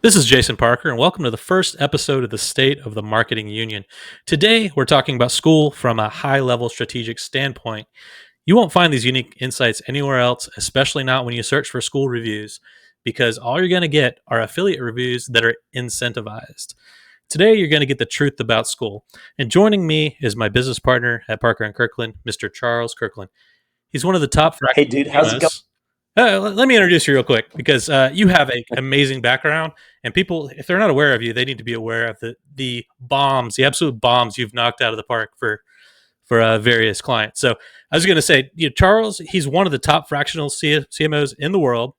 This is Jason Parker, and welcome to the first episode of the State of the Marketing Union. Today, we're talking about Skool from a high level strategic standpoint. You won't find these unique insights anywhere else, especially not when you search for Skool reviews, because all you're going to get are affiliate reviews that are incentivized. Today, you're going to get the truth about Skool. And joining me is my business partner at Parker and Kirkland, Mr. Charles Kirkland. He's one of the top Hey, fractional dude, how's it going? CMOs. Let me introduce you real quick because you have an amazing background, and people, if they're not aware of you, they need to be aware of the bombs, the absolute bombs you've knocked out of the park for various clients. So I was going to say, Charles, he's one of the top fractional CMOs in the world.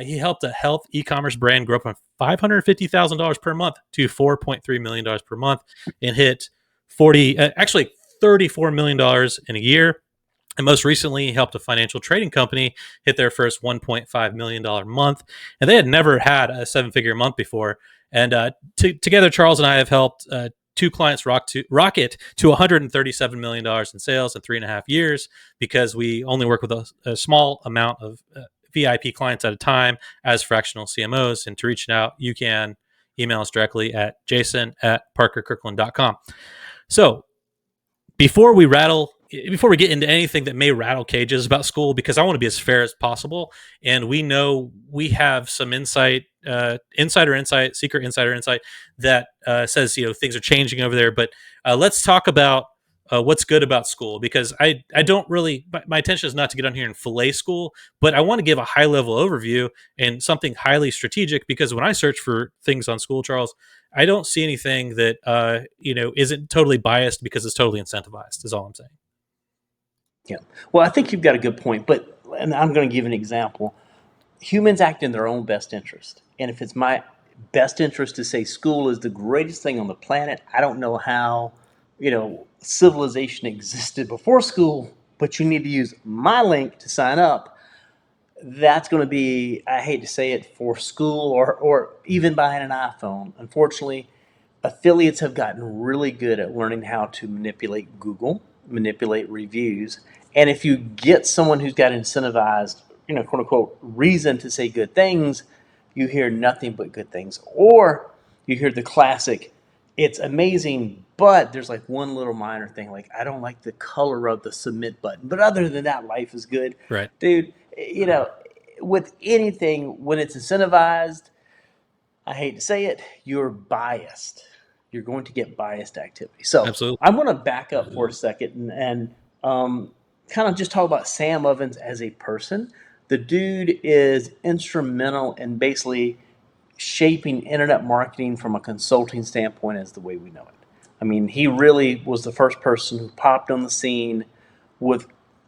He helped a health e-commerce brand grow from $550,000 per month to $4.3 million per month, and hit actually $34 million in a year. And most recently, he helped a financial trading company hit their first $1.5 million month. And they had never had a seven-figure month before. And together, Charles and I have helped two clients rocket to $137 million in sales in 3.5 years, because we only work with a small amount of VIP clients at a time as fractional CMOs. And to reach out, you can email us directly at jason@parkerkirkland.com. So before we get into anything that may rattle cages about Skool, because I want to be as fair as possible, and we know we have some insider insight, secret insider insight that says things are changing over there. But let's talk about what's good about Skool, because I don't really, my intention is not to get on here and fillet Skool, but I want to give a high level overview and something highly strategic, because when I search for things on Skool, Charles, I don't see anything that isn't totally biased, because it's totally incentivized. Is all I'm saying. Yeah. Well, I think you've got a good point, and I'm going to give an example. Humans act in their own best interest. And if it's my best interest to say school is the greatest thing on the planet, I don't know how, civilization existed before school, but you need to use my link to sign up. That's going to be, I hate to say it, for school or even buying an iPhone. Unfortunately, affiliates have gotten really good at learning how to manipulate Google, manipulate reviews. And if you get someone who's got incentivized, quote unquote, reason to say good things, you hear nothing but good things. Or you hear the classic, it's amazing, but there's like one little minor thing, like I don't like the color of the submit button. But other than that, life is good. Right. Dude, with anything, when it's incentivized, I hate to say it, you're biased. You're going to get biased activity. So Absolutely. I'm going to back up for a second and kind of just talk about Sam Ovens as a person. The dude is instrumental in basically shaping internet marketing from a consulting standpoint as the way we know it. I mean, he really was the first person who popped on the scene with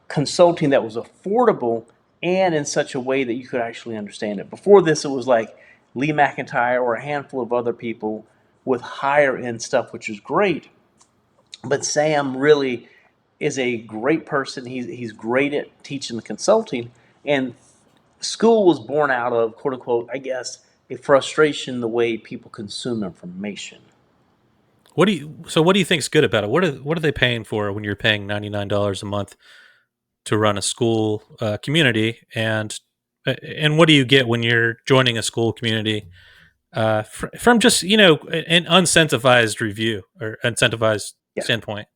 consulting that was affordable and in such a way that you could actually understand it. Before this, it was like Lee McIntyre or a handful of other people with higher end stuff, which is great. But Sam really is a great person. He's great at teaching the consulting. And Skool was born out of, quote unquote, I guess, a frustration the way people consume information. What do you think is good about it? What are they paying for when you're paying $99 a month to run a Skool community, and what do you get when you're joining a Skool community from just an incentivized review or incentivized Yeah. standpoint?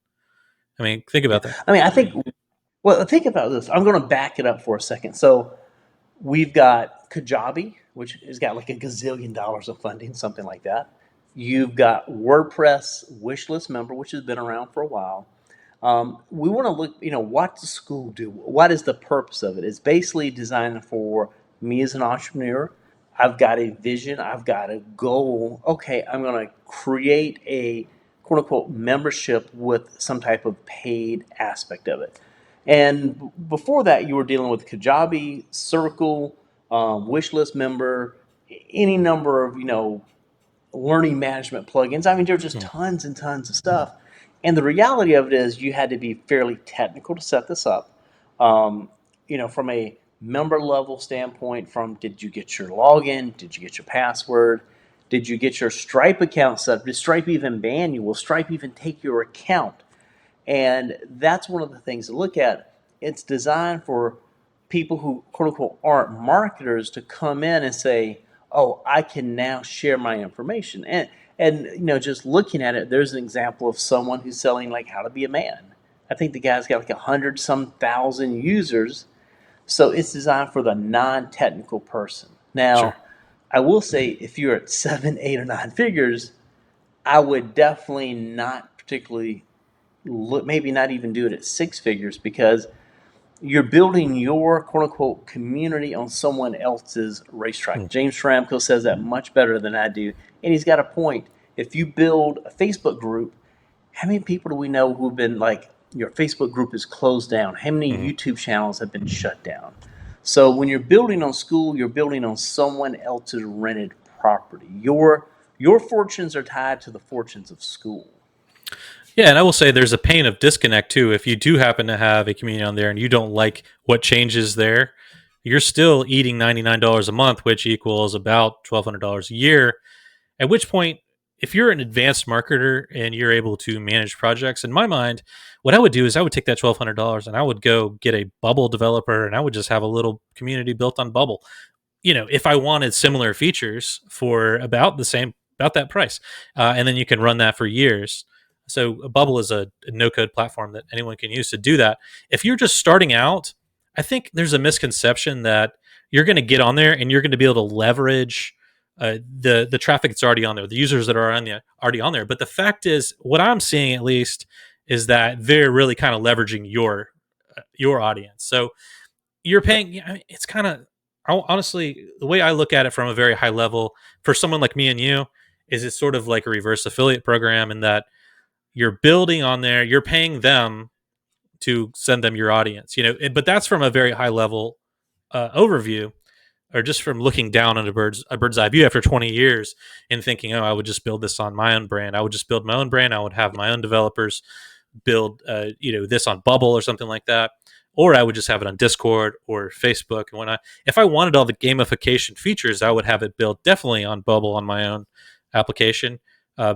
I mean, think Yeah. about that. I mean, well, think about this. I'm going to back it up for a second. So we've got Kajabi, which has got like a gazillion dollars of funding, something like that. You've got WordPress Wishlist Member, which has been around for a while. We want to look, what does Skool do? What is the purpose of it? It's basically designed for me as an entrepreneur. I've got a vision, I've got a goal. Okay, I'm going to create a quote unquote membership with some type of paid aspect of it. And before that, you were dealing with Kajabi, Circle, Wishlist Member, any number of, learning management plugins. I mean, there's just Hmm. tons and tons of stuff. And the reality of it is you had to be fairly technical to set this up. From a member level standpoint, from did you get your login? Did you get your password? Did you get your Stripe account set up? Did Stripe even ban you? Will Stripe even take your account? And that's one of the things to look at. It's designed for people who, quote unquote, aren't marketers to come in and say, oh, I can now share my information. And just looking at it, there's an example of someone who's selling like how to be a man. I think the guy's got like 100 some thousand users. So it's designed for the non-technical person. Sure. Now, I will say if you're at seven, eight, or nine figures, I would definitely not particularly look, maybe not even do it at six figures, because you're building your quote unquote community on someone else's Hmm. racetrack. James Schramko says that much better than I do. And he's got a point. If you build a Facebook group, how many people do we know who've been like, your Facebook group is closed down? How many Hmm. YouTube channels have been shut down? So when you're building on Skool, you're building on someone else's rented property. Your fortunes are tied to the fortunes of Skool. Yeah, and I will say there's a pain of disconnect too. If you do happen to have a community on there and you don't like what changes there, you're still eating $99 a month, which equals about $1,200 a year. At which point, if you're an advanced marketer and you're able to manage projects, in my mind, what I would do is I would take that $1,200 and I would go get a Bubble developer and I would just have a little community built on Bubble. If I wanted similar features for about that price, and then you can run that for years. So Bubble is a no code platform that anyone can use to do that. If you're just starting out, I think there's a misconception that you're going to get on there and you're going to be able to leverage the traffic that's already on there, the users that are already on there. But the fact is, what I'm seeing at least is that they're really kind of leveraging your audience. So you're paying. It's kind of, honestly, the way I look at it from a very high level for someone like me and you is it's sort of like a reverse affiliate program in that you're building on there, you're paying them to send them your audience. But that's from a very high level overview, or just from looking down on a bird's eye view after 20 years and thinking, oh, I would just build this on my own brand. I would just build my own brand. I would have my own developers build this on Bubble or something like that, or I would just have it on Discord or Facebook. And if I wanted all the gamification features, I would have it built definitely on Bubble on my own application,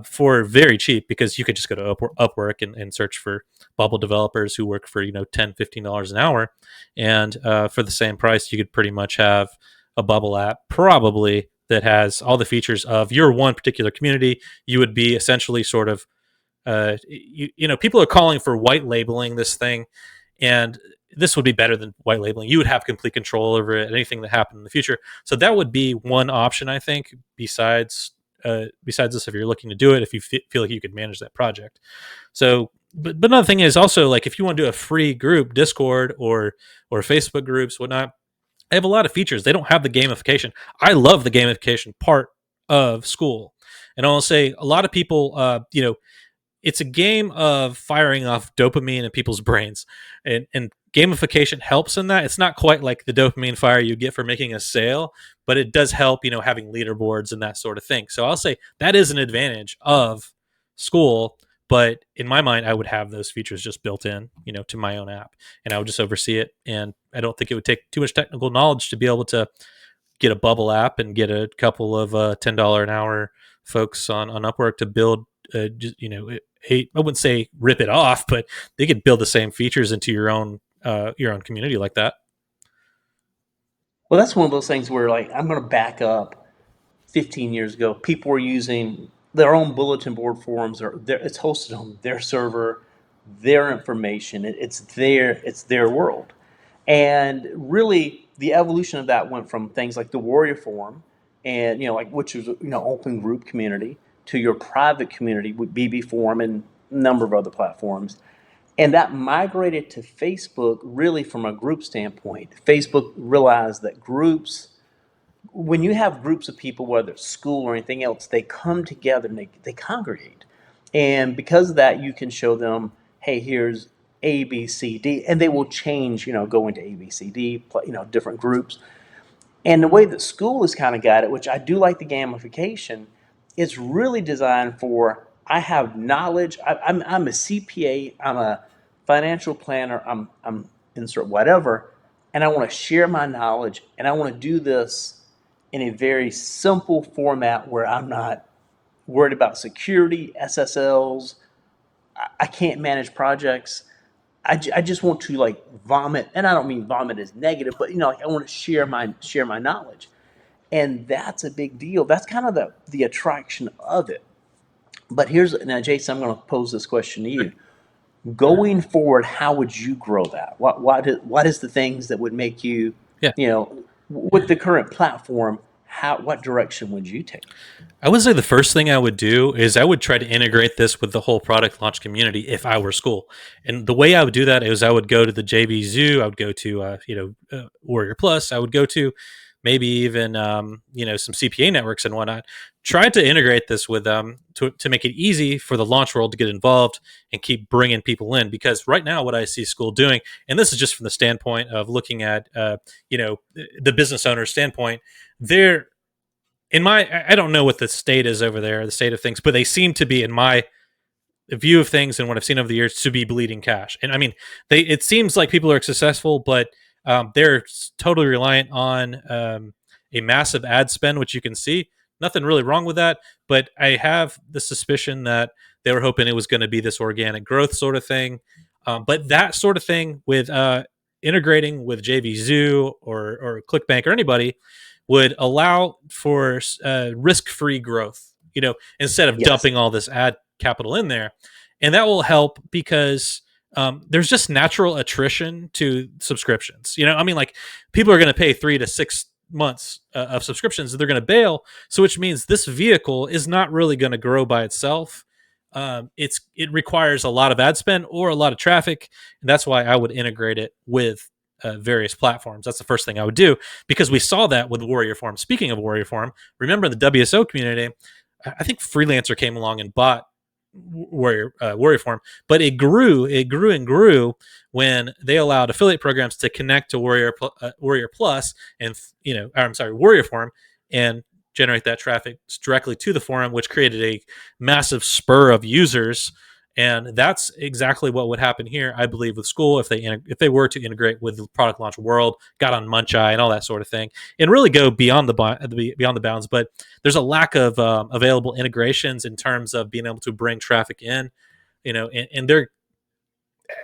for very cheap, because you could just go to Upwork and search for Bubble developers who work for $10-15 an hour, and for the same price you could pretty much have a Bubble app probably that has all the features of your one particular community. You would be essentially sort of, people are calling for white labeling this thing, and this would be better than white labeling. You would have complete control over it, anything that happened in the future. So that would be one option, I think, besides this, if you're looking to do it, if you feel like you could manage that project. So, but another thing is also, like, if you want to do a free group, Discord or Facebook groups, whatnot, they have a lot of features. They don't have the gamification. I love the gamification part of Skool, and I'll say a lot of people, it's a game of firing off dopamine in people's brains, and gamification helps in that. It's not quite like the dopamine fire you get for making a sale, but it does help, having leaderboards and that sort of thing. So I'll say that is an advantage of Skool. But in my mind, I would have those features just built in, to my own app, and I would just oversee it. And I don't think it would take too much technical knowledge to be able to get a Bubble app and get a couple of $10 an hour folks on Upwork to build, I wouldn't say rip it off, but they could build the same features into your own community like that. Well, that's one of those things where, like, I'm going to back up 15 years ago. People were using their own bulletin board forums, or it's hosted on their server, their information. It's their world. And really, the evolution of that went from things like the Warrior Forum, and like, which was open group community, to your private community with BB Forum and a number of other platforms. And that migrated to Facebook, really from a group standpoint. Facebook realized that groups, when you have groups of people, whether it's Skool or anything else, they come together and they congregate. And because of that, you can show them, hey, here's A, B, C, D, and they will change, go into A, B, C, D, different groups. And the way that Skool has kind of got it, which I do like the gamification, it's really designed for, I have knowledge. I'm a CPA, I'm a financial planner, I'm insert whatever, and I want to share my knowledge, and I want to do this in a very simple format where I'm not worried about security, SSLs. I can't manage projects. I just want to, like, vomit, and I don't mean vomit as negative, but like, I want to share my knowledge. And that's a big deal. That's kind of the attraction of it. But here's now, Jason, I'm going to pose this question to you. Going forward, how would you grow that? What is the things that would make you, Yeah. you know, with the current platform, what direction would you take? I would say the first thing I would do is I would try to integrate this with the whole product launch community if I were Skool. And the way I would do that is I would go to the JV Zoo, I would go to Warrior Plus, I would go to maybe even some CPA networks and whatnot. Try to integrate this with them to make it easy for the launch world to get involved and keep bringing people in. Because right now, what I see Skool doing, and this is just from the standpoint of looking at the business owner's standpoint, they're I don't know what the state is over there, the state of things, but they seem to be, in my view of things and what I've seen over the years, to be bleeding cash. And I mean, it seems like people are successful, but they're totally reliant on a massive ad spend, which you can see. Nothing really wrong with that, but I have the suspicion that they were hoping it was going to be this organic growth sort of thing. But that sort of thing with integrating with JV Zoo or ClickBank or anybody would allow for risk-free growth. Instead of Yes. dumping all this ad capital in there, and that will help because there's just natural attrition to subscriptions. I mean, like, people are going to pay 3 to 6 months of subscriptions, and they're going to bail. So, which means this vehicle is not really going to grow by itself. It requires a lot of ad spend or a lot of traffic, and that's why I would integrate it with various platforms. That's the first thing I would do, because we saw that with Warrior Forum. Speaking of Warrior Forum, remember the WSO community? I think Freelancer came along and bought Warrior Forum, but it grew and grew when they allowed affiliate programs to connect to Warrior Plus, and Warrior Forum, and generate that traffic directly to the forum, which created a massive spur of users. And that's exactly what would happen here, I believe, with Skool if they were to integrate with the product launch world, got on Muncheye and all that sort of thing, and really go beyond the bounds. But there's a lack of available integrations in terms of being able to bring traffic in, and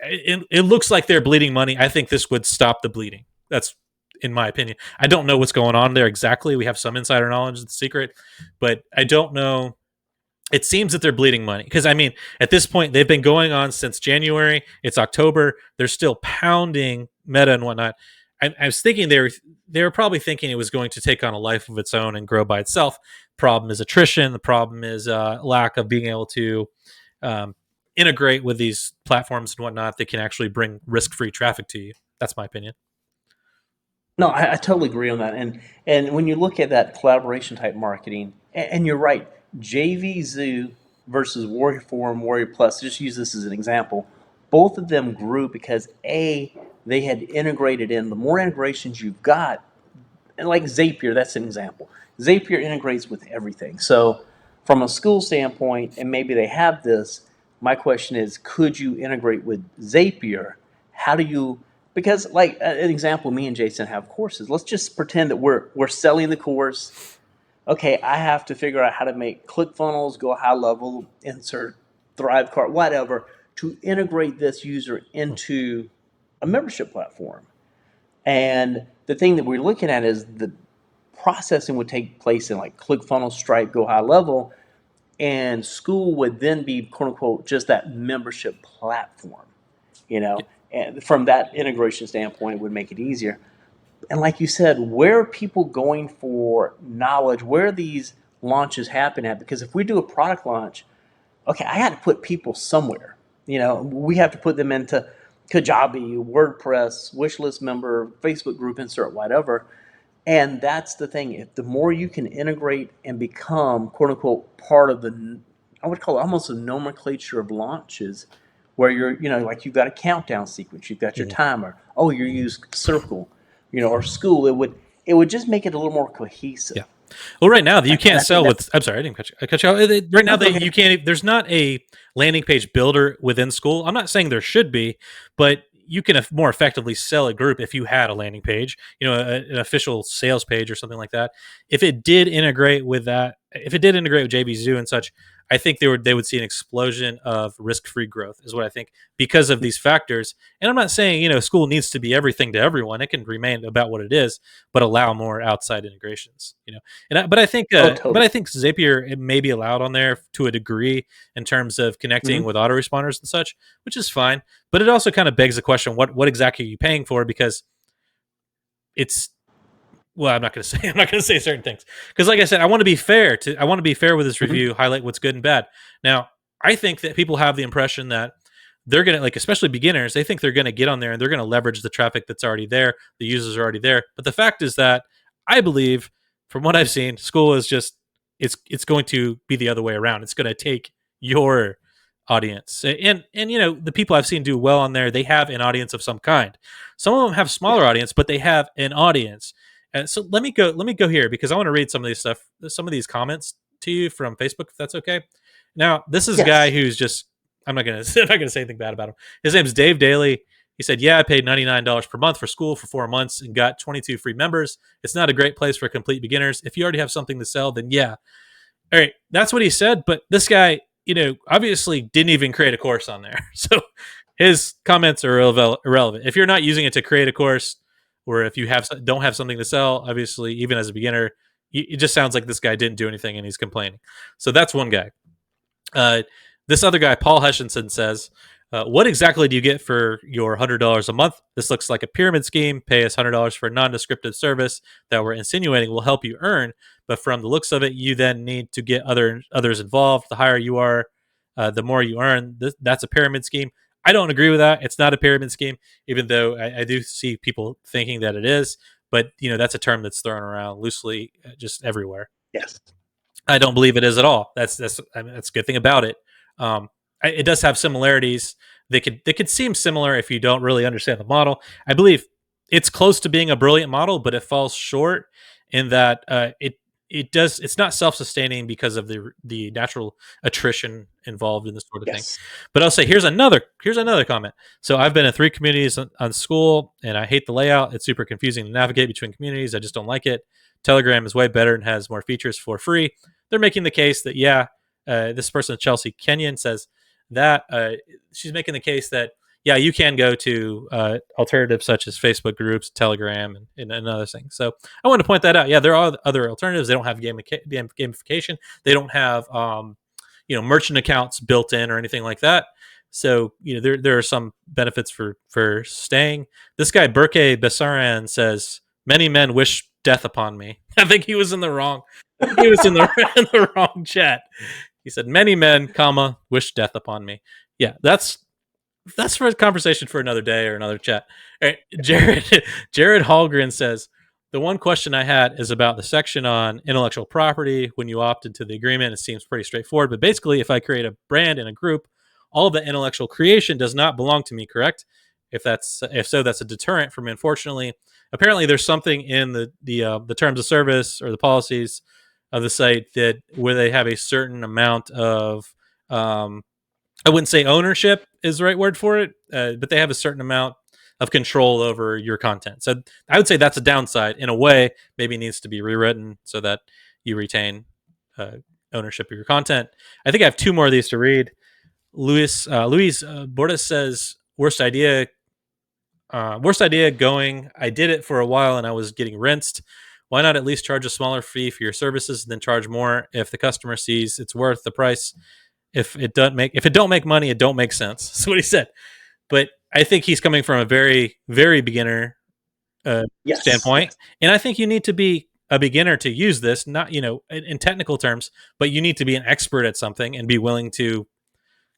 it looks like they're bleeding money. I think this would stop the bleeding. That's in my opinion. I don't know what's going on there exactly. We have some insider knowledge of the secret, but I don't know. It seems that they're bleeding money because, I mean, at this point, they've been going on since January. It's October. They're still pounding Meta and whatnot. I was thinking they were probably thinking it was going to take on a life of its own and grow by itself. Problem is attrition. The problem is lack of being able to integrate with these platforms and whatnot that can actually bring risk-free traffic to you. That's my opinion. No, I totally agree on that. And when you look at that collaboration type marketing, and you're right, JV Zoo versus Warrior Forum, Warrior Plus, just use this as an example. Both of them grew because they had integrated in. The more integrations you've got, and like Zapier, that's an example. Zapier integrates with everything. So from a Skool standpoint, and maybe they have this, my question is, could you integrate with Zapier? How do you, because like an example, me and Jason have courses. Let's just pretend that we're selling the course. Okay, I have to figure out how to make ClickFunnels, go high level, insert Thrivecart, whatever, to integrate this user into a membership platform. And the thing that we're looking at is the processing would take place in like ClickFunnels, Stripe, Go High Level, and Skool would then be quote unquote just that membership platform. And from that integration standpoint, it would make it easier. And like you said, where are people going for knowledge? Where are these launches happen at? Because if we do a product launch, okay, I got to put people somewhere. We have to put them into Kajabi, WordPress, wishlist member, Facebook group, insert whatever. And that's the thing. If the more you can integrate and become quote unquote part of I would call it almost a nomenclature of launches, where like you've got a countdown sequence, you've got your timer. Oh, you use Circle, or Skool. It would just make it a little more cohesive. Yeah. Well, right now you can't sell that's, with. I'm sorry, I didn't cut you off. Right now, okay. you can't. There's not a landing page builder within Skool. I'm not saying there should be, but you can more effectively sell a group if you had a landing page, an official sales page or something like that. If it did integrate with JV Zoo and such, I think they would see an explosion of risk-free growth, is what I think, because of these factors. And I'm not saying school needs to be everything to everyone. It can remain about what it is, but allow more outside integrations. Oh, But totally. I think Zapier, it may be allowed on there to a degree in terms of connecting Hmm. with autoresponders and such, which is fine. But it also kind of begs the question: what exactly are you paying for? Because it's well, I'm not going to say I'm not going to say certain things because, like I said, I want to be fair with this Hmm. review, highlight what's good and bad. Now, I think that people have the impression that they're going to, like, especially beginners, they think they're going to get on there and they're going to leverage the traffic that's already there, the users are already there. But the fact is that I believe, from what I've seen, Skool is just it's going to be the other way around. It's going to take your audience, and the people I've seen do well on there, they have an audience of some kind. Some of them have smaller Yes. audience, but they have an audience. And so let me go here because I want to read some of these comments to you from Facebook, if that's okay. Now, this is a guy Yes. who's just I'm not gonna I'm not gonna say anything bad about him. His name's Dave Daly. He said, "Yeah, I paid $99 per month for Skool for 4 months and got 22 free members. It's not a great place for complete beginners. If you already have something to sell, then yeah." All right, that's what he said. But this guy, obviously didn't even create a course on there. So his comments are irrelevant. If you're not using it to create a course, or if you don't have something to sell, obviously, even as a beginner, it just sounds like this guy didn't do anything and he's complaining. So that's one guy. Uh, this other guy, Paul Hutchinson, says, "What exactly do you get for your $100 a month? This looks like a pyramid scheme. Pay us $100 for a non-descriptive service that we're insinuating will help you earn, but from the looks of it, you then need to get others involved. The higher you are, the more you earn. That's a pyramid scheme." I don't agree with that. It's not a pyramid scheme, even though I do see people thinking that it is. But that's a term that's thrown around loosely, just everywhere. Yes. I don't believe it is at all. That's a good thing about it. It does have similarities. They could seem similar if you don't really understand the model. I believe it's close to being a brilliant model, but it falls short in that it's not self sustaining because of the natural attrition involved in this sort of thing. Yes. But I'll say here's another comment. So I've been in 3 communities on Skool, and I hate the layout. It's super confusing to navigate between communities. I just don't like it. Telegram is way better and has more features for free. They're making the case that this person, Chelsea Kenyon, says that she's making the case that you can go to alternatives such as Facebook groups, Telegram, and other things. So I want to point that out. Yeah, there are other alternatives. They don't have gamification. They don't have merchant accounts built in or anything like that. So there are some benefits for staying. This guy Berke Bessaran says many men wish death upon me. I think he was in the wrong. He was in the in the wrong chat. He said many men, comma, wish death upon me. Yeah, that's for a conversation for another day or another chat. All right, Jared Hallgren says the one question I had is about the section on intellectual property. When you opt into the agreement, it seems pretty straightforward. But basically, if I create a brand in a group, all the intellectual creation does not belong to me. Correct? If so, that's a deterrent for me. Unfortunately, apparently, there's something in the terms of service or the policies of the site that where they have a certain amount of I wouldn't say ownership is the right word for it, but they have a certain amount of control over your content. So I would say that's a downside. In a way, maybe it needs to be rewritten so that you retain ownership of your content. I think I have two more of these to read. Luis Bordas says, worst idea going. I did it for a while and I was getting rinsed. Why not at least charge a smaller fee for your services and then charge more if the customer sees it's worth the price? If it don't make money, it don't make sense. That's what he said. But I think he's coming from a very very beginner Yes. standpoint, Yes. and I think you need to be a beginner to use this. Not in technical terms, but you need to be an expert at something and be willing to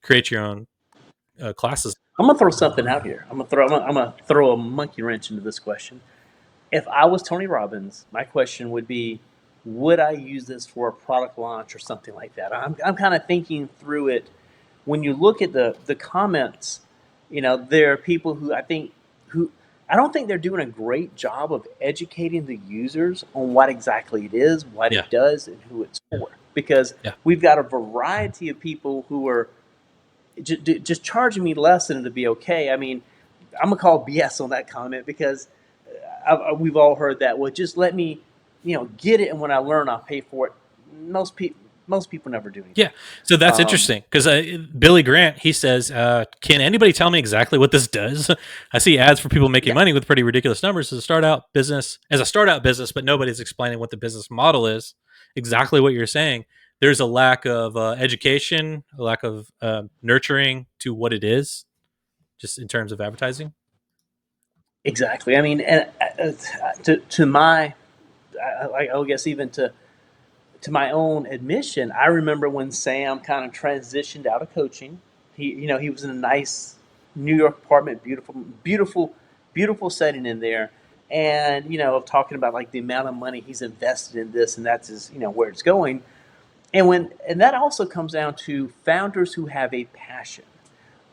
create your own classes. I'm gonna throw something out here. I'm gonna throw a monkey wrench into this question. If I was Tony Robbins, my question would be, would I use this for a product launch or something like that? I'm kind of thinking through it. When you look at the comments, there are people who I don't think they're doing a great job of educating the users on what exactly it is, what Yeah, it does, and who it's for. Because yeah, we've got a variety of people who are just charging me less than to be okay. I mean, I'm gonna call BS on that comment because we've all heard that. Well, just let me, get it, and when I learn, I'll pay for it. Most people, Most people never do Yeah, anything. so that's Um, interesting because Billy Grant, he says, "Can anybody tell me exactly what this does?" I see ads for people making yeah, money with pretty ridiculous numbers as a startup business, but nobody's explaining what the business model is. Exactly what you're saying. There's a lack of education, a lack of nurturing to what it is, just in terms of advertising. exactly. I mean, and to my, I guess even to my own admission, I remember when Sam kind of transitioned out of coaching. He was in a nice New York apartment, beautiful setting in there, and talking about like the amount of money he's invested in this, and that's his, where it's going. And that also comes down to founders who have a passion.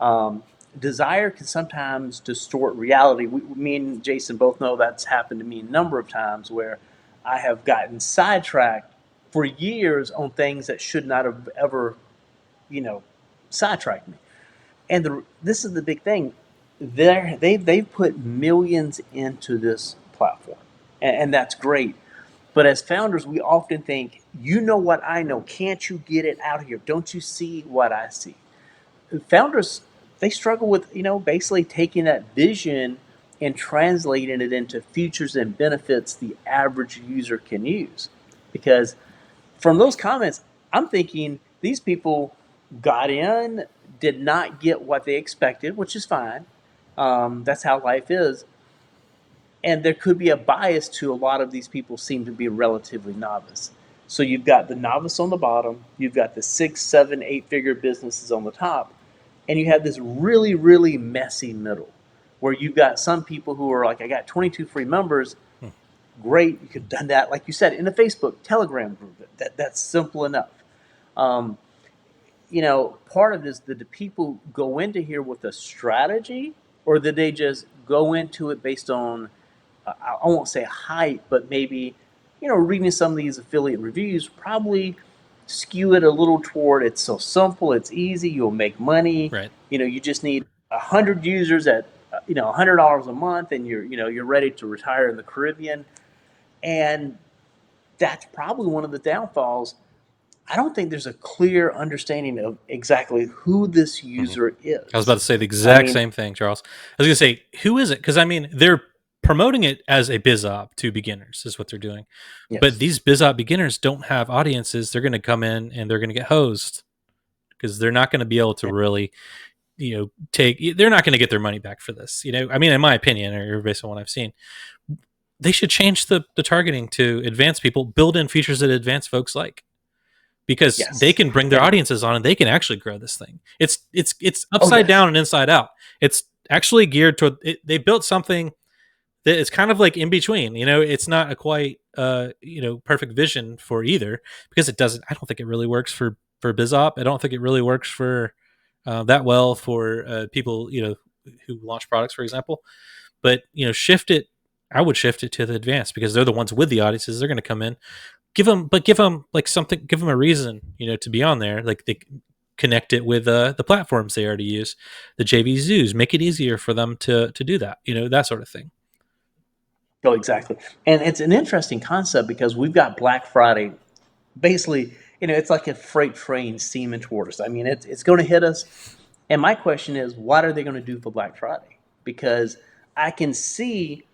Um, Desire can sometimes distort reality. Me and Jason both know that's happened to me a number of times where I have gotten sidetracked for years on things that should not have ever, you know, sidetracked me. And this is the big thing. They've put millions into this platform, and that's great. But as founders, we often think, you know what I know. Can't you get it out of here? Don't you see what I see? Founders, they struggle with basically taking that vision and translating it into features and benefits the average user can use. Because from those comments, I'm thinking these people got in, did not get what they expected, which is fine. That's how life is. And there could be a bias to a lot of these people seem to be relatively novice. So you've got the novice on the bottom, you've got the 6, 7, 8 figure businesses on the top, and you have this really, really messy middle where you've got some people who are like, I got 22 free members. Hmm. Great, you could have done that, like you said, in a Facebook Telegram group. That's simple enough. Um, Part of this, do people go into here with a strategy, or did they just go into it based on, I won't say hype, but maybe, reading some of these affiliate reviews probably skew it a little toward it's so simple, it's easy, you'll make money. Right. You just need 100 users at $100 a month, and you're ready to retire in the Caribbean. And that's probably one of the downfalls. I don't think there's a clear understanding of exactly who this Mhm. user I was about is. to say the I exact mean, same thing, Charles. I was going to say, who is it? Because I mean, they're promoting it as a biz op to beginners, is what they're doing. But yes, these biz op beginners don't have audiences. They're going to come in and they're going to get hosed because they're not going to be able to really, they're not going to get their money back for this. I mean, in my opinion, or based on what I've seen, they should change the targeting to advanced people, build in features that advanced folks like because they yes, can bring their and audiences on and they can actually grow this thing. It's oh upside yes, down and inside out. It's actually geared toward it. They built something that is kind of like in between. It's not a quite perfect vision for either because it doesn't. I don't think it really works for BizOp. I don't think it really works for that well for people who launch products, for example. But shift it. I would shift it to the advanced because they're the ones with the audiences. They're going to come in give them like something, give them a reason, to be on there. Like they connect it with the platforms they already use, the JV zoos, make it easier for them to do that, that sort of thing. oh exactly. And it's an interesting concept because we've got Black Friday. Basically, it's like a freight train steaming toward us. I mean, it's going to hit us. And my question is, what are they going to do for Black Friday? Because I can see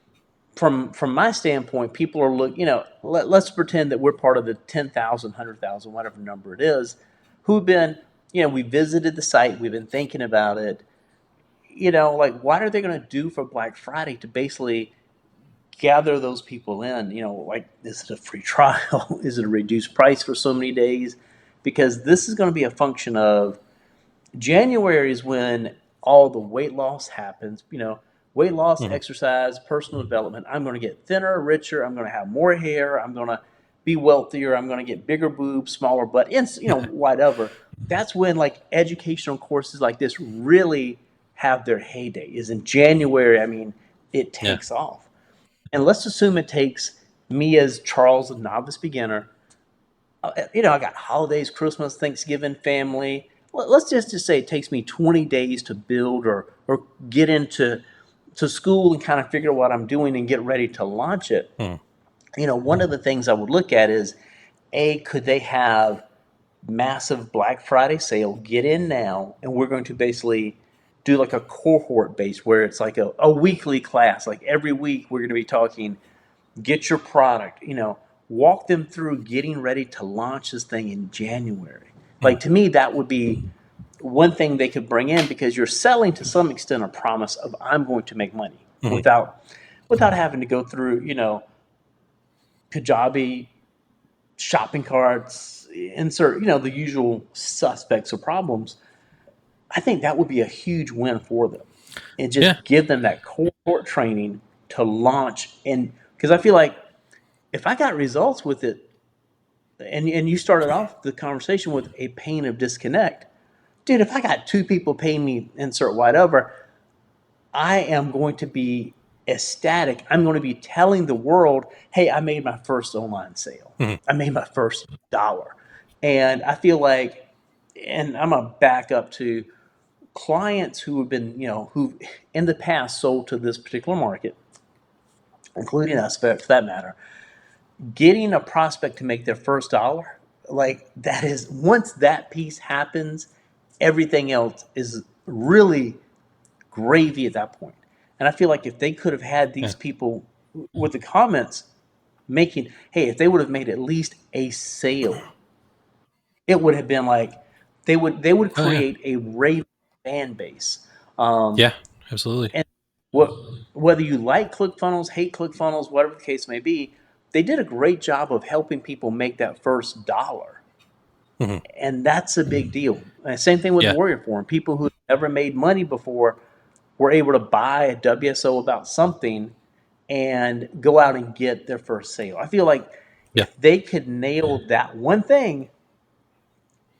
from my standpoint, people are look. Let's pretend that we're part of the 10,000, 100,000, whatever number it is, who've been, we visited the site, we've been thinking about it. Like what are they going to do for Black Friday to basically gather those people in? Like, is it a free trial? Is it a reduced price for so many days? Because this is going to be a function of January is when all the weight loss happens. Weight loss, Hmm. exercise, personal development. I'm going to get thinner, richer. I'm going to have more hair. I'm going to be wealthier. I'm going to get bigger boobs, smaller butt, and whatever. That's when like educational courses like this really have their heyday. Is in January. I mean, it Yeah. takes off. And let's assume it takes me as Charles, a novice beginner. I got holidays, Christmas, Thanksgiving, family. Let's just say it takes me 20 days to build or get into to Skool and kind of figure out what I'm doing and get ready to launch it. Hmm. One of the things I would look at is, A, could they have massive Black Friday sale. Get in now, and we're going to basically do like a cohort base where it's like a weekly class. Like every week, we're going to be talking, get your product, walk them through getting ready to launch this thing in January. Mm-hmm. Like to me, that would be one thing they could bring in because you're selling to some extent a promise of I'm going to make money Mm-hmm. without having to go through, Kajabi shopping carts, insert, the usual suspects or problems. I think that would be a huge win for them and Yeah. just give them that cohort training to launch. And because I feel like if I got results with it, and you started off the conversation with a pain of disconnect, dude, if I got two people paying me insert whatever, I am going to be ecstatic. I'm going to be telling the world, hey, I made my first online sale. Mm-hmm. I made my first dollar. And I feel like, and I'm going to back up to clients who have been, who in the past sold to this particular market, including us for that matter, getting a prospect to make their first dollar, like that is, once that piece happens, everything else is really gravy at that point. And I feel like if they could have had Yeah. these people with the comments making, hey, if they would have made at least a sale, it would have been like they would Oh yeah. create a raving fan base. Um, Yeah. Absolutely. and what whether you like ClickFunnels, hate ClickFunnels, whatever the case may be, they did a great job of helping people make that first dollar. Mm-hmm. And that's a big deal. And same thing with Yeah. Warrior Forum. People who never made money before were able to buy a WSO about something and go out and get their first sale. I feel like Yeah. if they could nail that one thing,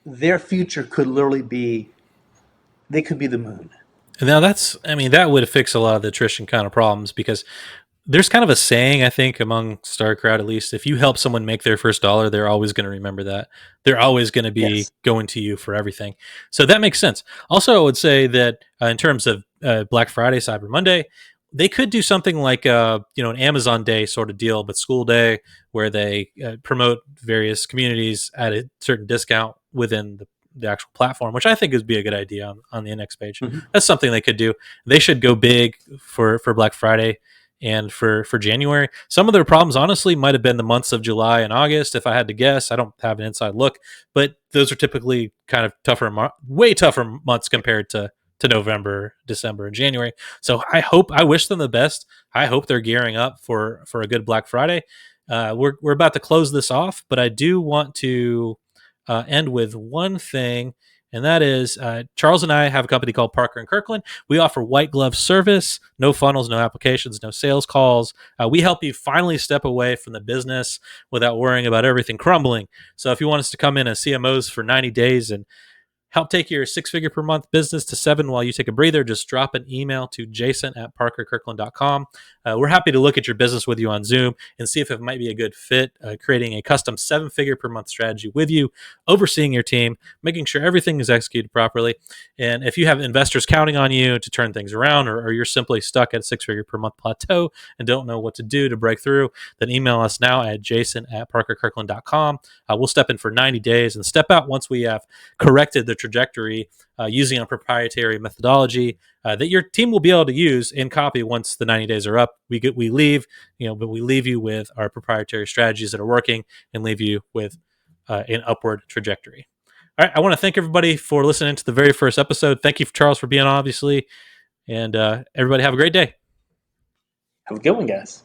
their future could literally be they could be the moon. And now I mean, that would fix a lot of the attrition kind of problems because there's kind of a saying, I think, among Star Crowd at least, if you help someone make their first dollar, they're always going to remember that. They're always going to be Yes. going to you for everything. So that makes sense. Also, I would say that in terms of Black Friday, Cyber Monday, they could do something like an Amazon Day sort of deal, but School Day, where they promote various communities at a certain discount within the actual platform, which I think would be a good idea on the index page. Mm-hmm. That's something they could do. They should go big for Black Friday and for January. Some of their problems, honestly, might have been the months of July and August. If I had to guess, I don't have an inside look, but those are typically kind of way tougher months compared to November, December, and January. So I wish them the best. I hope they're gearing up for a good Black Friday. We're about to close this off, but I do want to end with one thing, and that is Charles and I have a company called Parker and Kirkland. We offer white glove service, no funnels, no applications, no sales calls. We help you finally step away from the business without worrying about everything crumbling. So if you want us to come in as CMOs for 90 days and help take your 6-figure per month business to 7 while you take a breather, just drop an email to jason@parkerkirkland.com. We're happy to look at your business with you on Zoom and see if it might be a good fit, creating a custom 7-figure per month strategy with you, overseeing your team, making sure everything is executed properly. And if you have investors counting on you to turn things around, or you're simply stuck at a 6-figure per month plateau and don't know what to do to break through, then email us now at jason@parkerkirkland.com. We'll step in for 90 days and step out once we have corrected the trajectory using a proprietary methodology that your team will be able to use and copy once the 90 days are up. We leave, but we leave you with our proprietary strategies that are working and leave you with an upward trajectory. All right, I want to thank everybody for listening to the very first episode. Thank you, Charles, for being on, obviously, and everybody have a great day. Have a good one, guys.